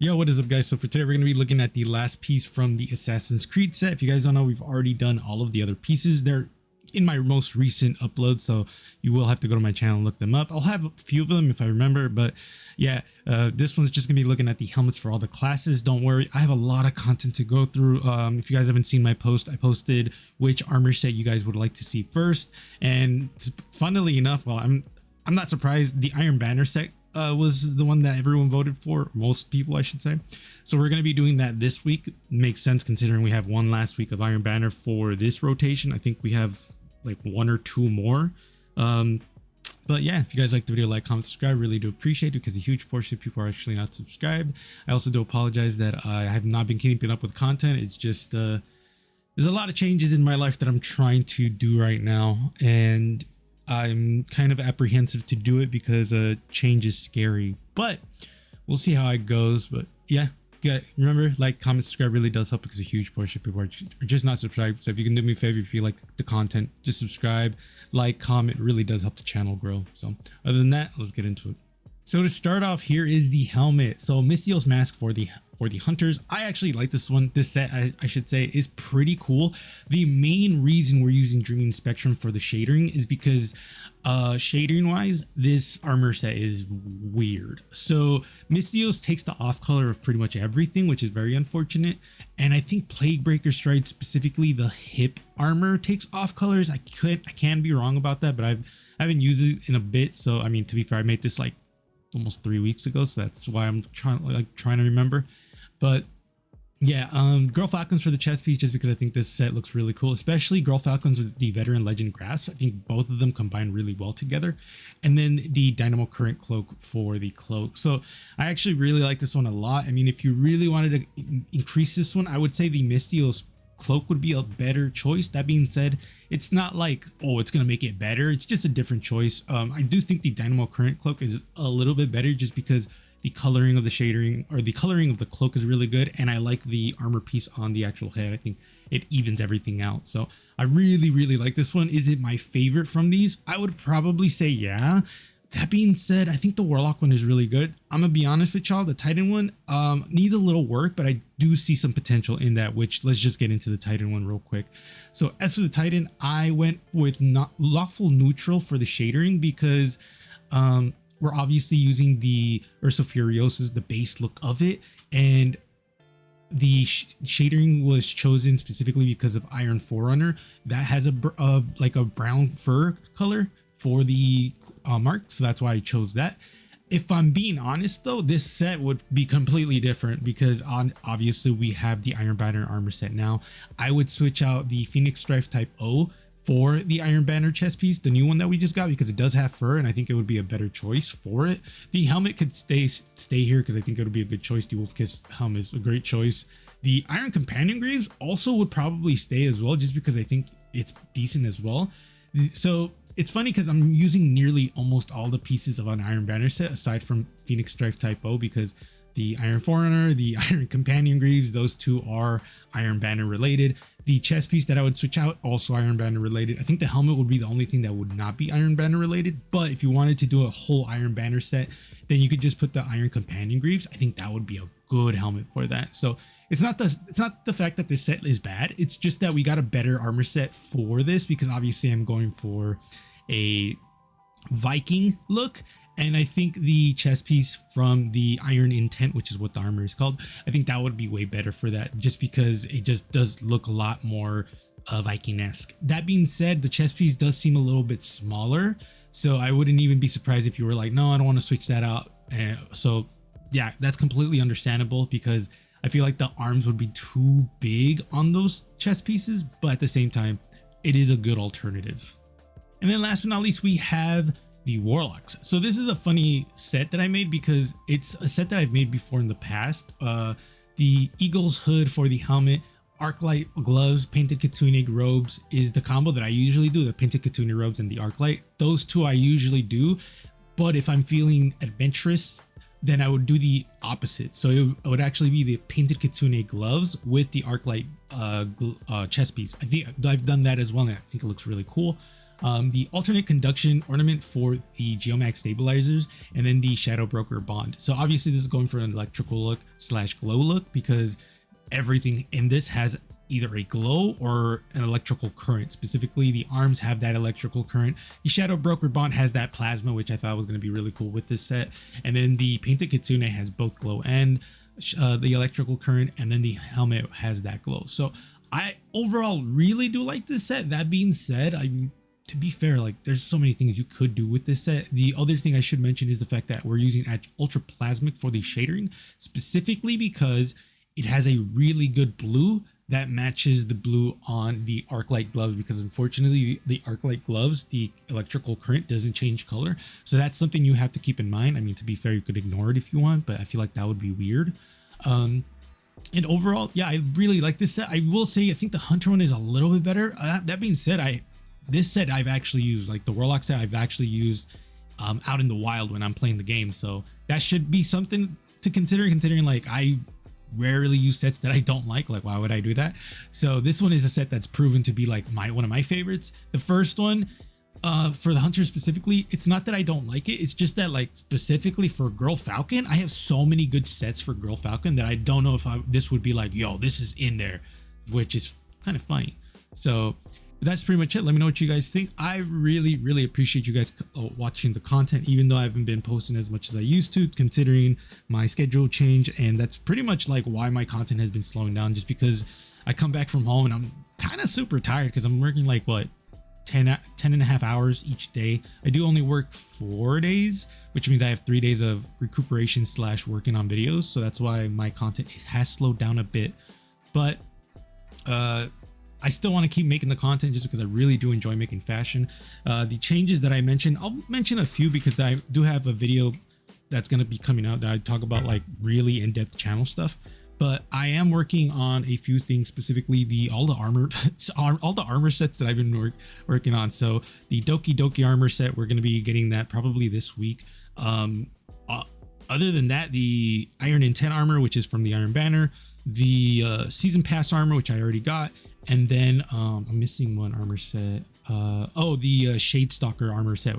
Yo, what is up guys? So for today we're going to be looking at the last piece from the Assassin's Creed set. If you guys don't know, we've already done all of the other pieces. They're in my most recent upload, so you will have to go to my channel and look them up. I'll have a few of them if I remember, but yeah, this one's just gonna be looking at the helmets for all the classes. Don't worry, I have a lot of content to go through. If you guys haven't seen my post, I posted which armor set you guys would like to see first, and funnily enough, well, I'm not surprised, the Iron Banner set was the one that everyone voted for, most people I should say. So we're going to be doing that this week. Makes sense considering we have one last week of Iron Banner for this rotation. I think we have like one or two more. But yeah, if you guys like the video, like, comment, subscribe, really do appreciate it, because a huge portion of people are actually not subscribed. I also do apologize that I have not been keeping up with content. It's just there's a lot of changes in my life that I'm trying to do right now, and I'm kind of apprehensive to do it because change is scary, but we'll see how it goes. But yeah, remember, like, comment, subscribe really does help, because a huge portion of people are just not subscribed. So if you can do me a favor, if you like the content, just subscribe, like, comment, really does help the channel grow. So other than that, let's get into it. So to start off, here is the helmet. So Misthios mask for the hunters. I actually like this one. This set, I should say, is pretty cool. The main reason we're using Dreaming Spectrum for the shadering is because shadering wise, this armor set is weird. So Misthios takes the off color of pretty much everything, which is very unfortunate. And I think Plaguebreaker Stride, specifically the hip armor, takes off colors. I can be wrong about that, but I haven't used it in a bit. So I mean, to be fair, I made this like almost 3 weeks ago, so that's why I'm trying to remember. But yeah, Girl Falcons for the chest piece, just because I think this set looks really cool, especially Girl Falcons with the Veteran Legend Grasp. I think both of them combine really well together. And then the Dynamo Current Cloak for the cloak. So I actually really like this one a lot. I mean, if you really wanted to increase this one, I would say the Misthios cloak would be a better choice. That being said, it's not like, oh, it's gonna make it better. It's just a different choice. I do think the Dynamo Current Cloak is a little bit better, just because the coloring of the shadering, or the coloring of the cloak, is really good, and I like the armor piece on the actual head. I think it evens everything out. So I really like this one. Is it my favorite from these? I would probably say yeah. That being said, I think the Warlock one is really good. I'm gonna be honest with y'all, the Titan one needs a little work, but I do see some potential in that, which let's just get into the Titan one real quick. So as for the Titan, I went with lawful neutral for the shadering, because we're obviously using the Ursa Furiosa's, the base look of it, and the shadering was chosen specifically because of Iron Forerunner. That has like a brown fur color for the mark, so that's why I chose that. If I'm being honest though, this set would be completely different, because obviously we have the Iron Banner armor set now. I would switch out the Phoenix Strife Type O for the Iron Banner chest piece, the new one that we just got, because it does have fur, and I think it would be a better choice for it. The helmet could stay here, because I think it would be a good choice. The Wolf Kiss helmet is a great choice. The Iron Companion Greaves also would probably stay as well, just because I think it's decent as well. So it's funny because I'm using nearly almost all the pieces of an Iron Banner set aside from Phoenix Strife Type O, because the Iron Forerunner, the Iron Companion Greaves, those two are Iron Banner related. The chest piece that I would switch out, also Iron Banner related. I think the helmet would be the only thing that would not be Iron Banner related, but if you wanted to do a whole Iron Banner set, then you could just put the Iron Companion Greaves. I think that would be a good helmet for that. So it's not the fact that this set is bad, it's just that we got a better armor set for this, because obviously I'm going for a Viking look, and I think the chest piece from the Iron Intent, which is what the armor is called, I think that would be way better for that, just because it just does look a lot more Viking-esque. That being said, the chest piece does seem a little bit smaller, so I wouldn't even be surprised if you were like, no, I don't want to switch that out. So yeah, that's completely understandable, because I feel like the arms would be too big on those chest pieces, but at the same time, it is a good alternative. And then last but not least, we have the Warlocks. So this is a funny set that I made, because it's a set that I've made before in the past. The Eagle's hood for the helmet, Arclight gloves, painted Kitsune robes is the combo that I usually do, the painted Kitsune robes and the Arclight. Those two I usually do, but if I'm feeling adventurous, then I would do the opposite. So it would actually be the painted Kitsune gloves with the Arclight chest piece. I think I've done that as well, and I think it looks really cool. the alternate conduction ornament for the Geomax stabilizers, and then the Shadow Broker bond. So obviously this is going for an electrical look / glow look, because everything in this has either a glow or an electrical current. Specifically, the arms have that electrical current. The Shadow Broker bond has that plasma, which I thought was going to be really cool with this set. And then the painted Kitsune has both glow and the electrical current, and then the helmet has that glow. So I overall really do like this set. That being said, I mean, to be fair, like there's so many things you could do with this set. The other thing I should mention is the fact that we're using ultra plasmic for the shadering, specifically because it has a really good blue that matches the blue on the Arclight gloves, because unfortunately the Arclight gloves, the electrical current doesn't change color. So that's something you have to keep in mind. I mean, to be fair, you could ignore it if you want, but I feel like that would be weird. And overall, yeah, I really like this set. I will say, I think the Hunter one is a little bit better. That being said, this set I've actually used, like the Warlock set I've actually used out in the wild when I'm playing the game. So that should be something to consider, considering like I rarely use sets that I don't like. Why would I do that? So this one is a set that's proven to be like one of my favorites. The first one, for the Hunter specifically, it's not that I don't like it, it's just that like specifically for Girl Falcon, I have so many good sets for Girl Falcon that I don't know if this would be like, yo, this is in there, which is kind of funny. So that's pretty much it. Let me know what you guys think. I really appreciate you guys watching the content, even though I haven't been posting as much as I used to, considering my schedule change. And that's pretty much like why my content has been slowing down, just because I come back from home and I'm kind of super tired, because I'm working like what, 10 and a half hours each day. I do only work 4 days, which means I have 3 days of recuperation / working on videos. So that's why my content has slowed down a bit, but I still want to keep making the content just because I really do enjoy making fashion. The changes that I mentioned, I'll mention a few because I do have a video that's going to be coming out that I talk about like really in-depth channel stuff. But I am working on a few things, specifically all the armor sets that I've been working on. So the Doki Doki armor set, we're going to be getting that probably this week. Other than that, the Iron Intent armor, which is from the Iron Banner, the Season Pass armor, which I already got, and then I'm missing one armor set. The Shade Stalker armor set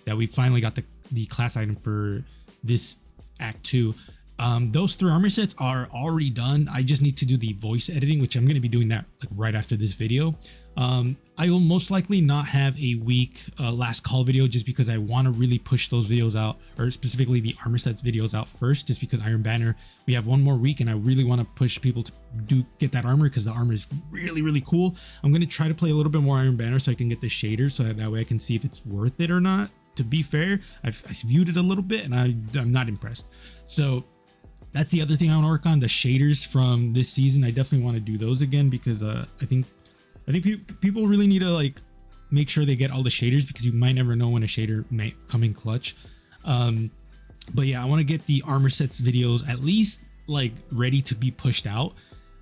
that we finally got the class item for this Act 2. Those 3 armor sets are already done. I just need to do the voice editing, which I'm going to be doing that like right after this video. I will most likely not have a week last call video, just because I want to really push those videos out, or specifically the armor sets videos out first, just because Iron Banner, we have 1 more week and I really want to push people to get that armor, because the armor is really cool. I'm going to try to play a little bit more Iron Banner so I can get the shaders, so that way I can see if it's worth it or not. To be fair, I've viewed it a little bit and I'm not impressed. So that's the other thing I want to work on, the shaders from this season. I definitely want to do those again, because I think people really need to like make sure they get all the shaders, because you might never know when a shader may come in clutch. But yeah, I want to get the armor sets videos at least like ready to be pushed out.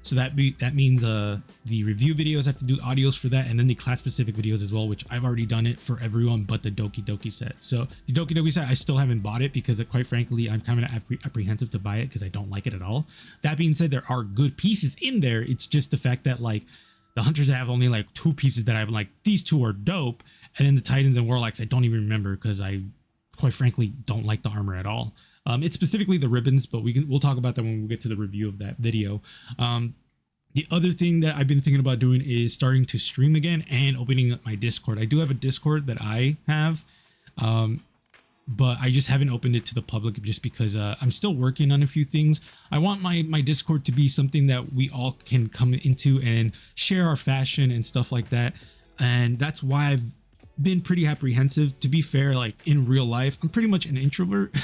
So that means the review videos, I have to do audios for that, and then the class specific videos as well, which I've already done it for everyone but the Doki Doki set. So the Doki Doki set, I still haven't bought it because quite frankly, I'm kind of apprehensive to buy it because I don't like it at all. That being said, there are good pieces in there. It's just the fact that like the Hunters have only like 2 pieces that I'm like, these 2 are dope. And then the Titans and Warlocks, I don't even remember, because I quite frankly don't like the armor at all. It's specifically the Rivens, but we'll talk about that when we get to the review of that video. The other thing that I've been thinking about doing is starting to stream again and opening up my Discord. I do have a Discord that I have, but I just haven't opened it to the public just because I'm still working on a few things. I want my Discord to be something that we all can come into and share our fashion and stuff like that. And that's why I've been pretty apprehensive. To be fair, like in real life, I'm pretty much an introvert.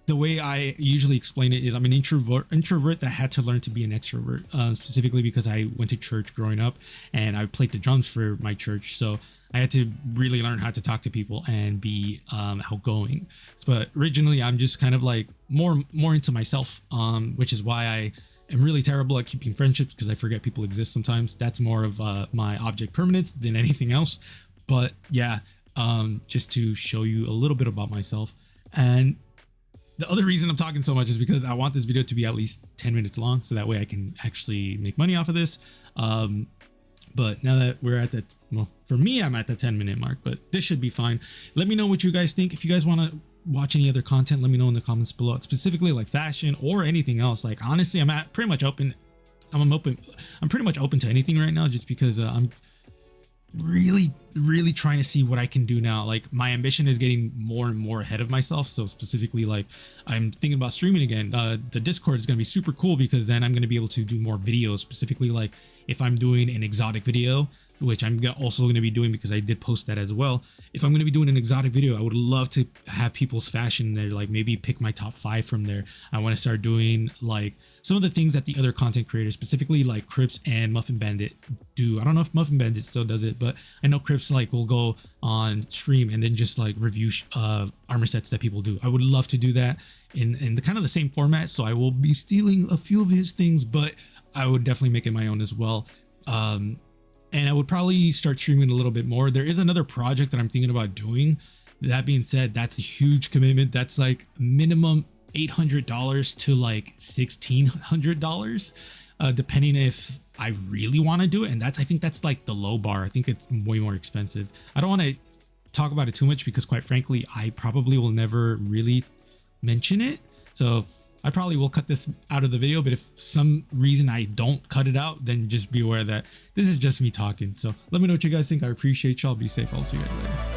The way I usually explain it is I'm an introvert that had to learn to be an extrovert, specifically because I went to church growing up and I played the drums for my church. So I had to really learn how to talk to people and be outgoing. But originally I'm just kind of like more into myself, which is why I am really terrible at keeping friendships, because I forget people exist sometimes. That's more of my object permanence than anything else. But yeah, just to show you a little bit about myself. And the other reason I'm talking so much is because I want this video to be at least 10 minutes long, so that way I can actually make money off of this. But now that we're at that, well, for me, I'm at the 10-minute mark, but this should be fine. Let me know what you guys think. If you guys want to watch any other content, let me know in the comments below, specifically like fashion or anything else. Like, honestly, I'm pretty much open. I'm pretty much open to anything right now, just because I'm really trying to see what I can do now. Like, my ambition is getting more and more ahead of myself. So specifically, like, I'm thinking about streaming again. The Discord is going to be super cool, because then I'm going to be able to do more videos. Specifically, like if I'm doing an exotic video, which I'm also going to be doing because I did post that as well. If I'm going to be doing an exotic video, I would love to have people's fashion there, like maybe pick my top 5 from there. I want to start doing like some of the things that the other content creators, specifically like Crips and Muffin Bandit, do. I don't know if Muffin Bandit still does it, but I know Crips like will go on stream and then just like review armor sets that people do. I would love to do that in the kind of the same format. So I will be stealing a few of his things, but I would definitely make it my own as well. And I would probably start streaming a little bit more. There is another project that I'm thinking about doing. That being said, that's a huge commitment. That's like minimum $800 to like $1,600, depending if I really want to do it. And I think that's like the low bar. I think it's way more expensive. I don't want to talk about it too much, because quite frankly, I probably will never really mention it. So I probably will cut this out of the video, but if some reason I don't cut it out, then just be aware that this is just me talking. So let me know what you guys think. I appreciate y'all. Be safe. I'll see you guys later.